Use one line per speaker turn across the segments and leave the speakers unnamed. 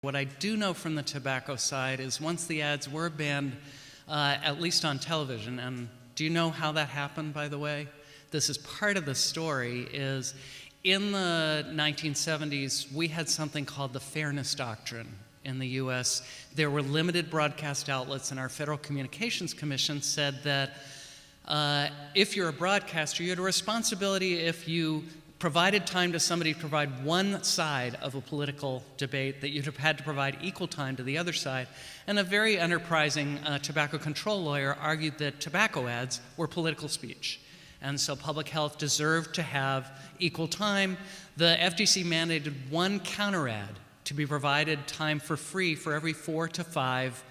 What I do know from the tobacco side is once the ads were banned, at least on television, and do you know how that happened, by the way? This is part of the story, is in the 1970s, we had something called the Fairness Doctrine in the US. There were limited broadcast outlets, and our Federal Communications Commission said that if you're a broadcaster, you had a responsibility if you provided time to somebody to provide one side of a political debate, that you'd have had to provide equal time to the other side. And a very enterprising tobacco control lawyer argued that tobacco ads were political speech. And so public health deserved to have equal time. The FTC mandated one counter ad to be provided time for free for every 4 to 5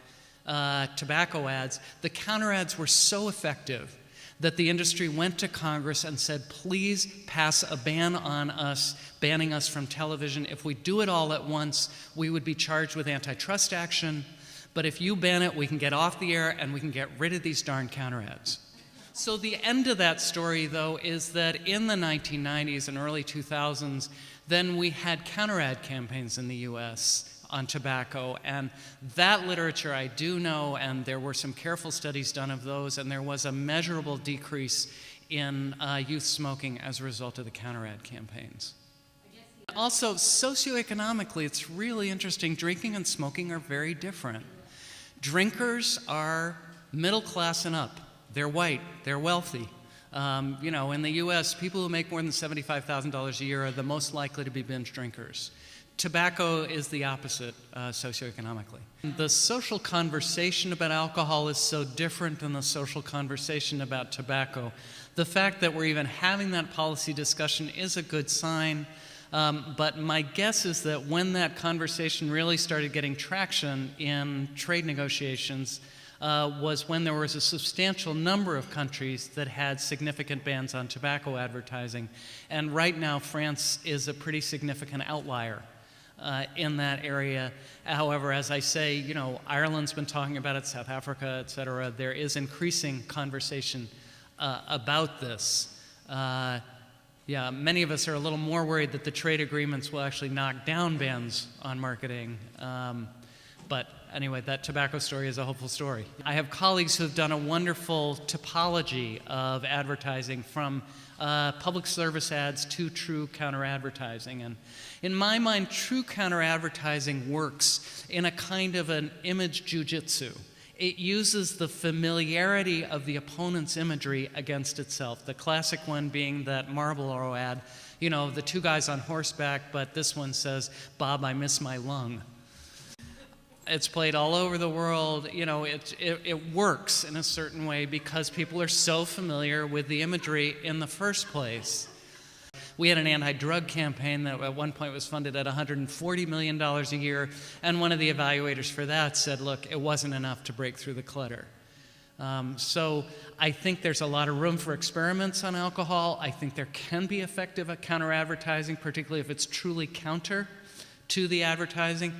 tobacco ads. The counter ads were so effective that the industry went to Congress and said, please pass a ban on us, banning us from television. If we do it all at once, we would be charged with antitrust action. But if you ban it, we can get off the air and we can get rid of these darn counter ads. So the end of that story, though, is that in the 1990s and early 2000s, then we had counter ad campaigns in the US on tobacco, and that literature I do know, and there were some careful studies done of those, and there was a measurable decrease in youth smoking as a result of the counter ad campaigns. Also, socioeconomically, it's really interesting. Drinking and smoking are very different. Drinkers are middle class and up. They're white, they're wealthy. You know, in the US, people who make more than $75,000 a year are the most likely to be binge drinkers. Tobacco is the opposite socioeconomically. The social conversation about alcohol is so different than the social conversation about tobacco. The fact that we're even having that policy discussion is a good sign, but my guess is that when that conversation really started getting traction in trade negotiations was when there was a substantial number of countries that had significant bans on tobacco advertising. And right now, France is a pretty significant outlier in that area. However, as I say, you know, Ireland's been talking about it, South Africa, et cetera. There is increasing conversation about this. Yeah, many of us are a little more worried that the trade agreements will actually knock down bans on marketing. But anyway, that tobacco story is a hopeful story. I have colleagues who have done a wonderful typology of advertising from public service ads to true counter-advertising. And in my mind, true counter-advertising works in a kind of an image jujitsu. It uses the familiarity of the opponent's imagery against itself. The classic one being that Marlboro ad, you know, the two guys on horseback, but this one says, "Bob, I miss my lung." It's played all over the world. You know, it works in a certain way because people are so familiar with the imagery in the first place. We had an anti-drug campaign that at one point was funded at $140 million a year, and one of the evaluators for that said, look, it wasn't enough to break through the clutter. So I think there's a lot of room for experiments on alcohol. I think there can be effective at counter-advertising, particularly if it's truly counter to the advertising.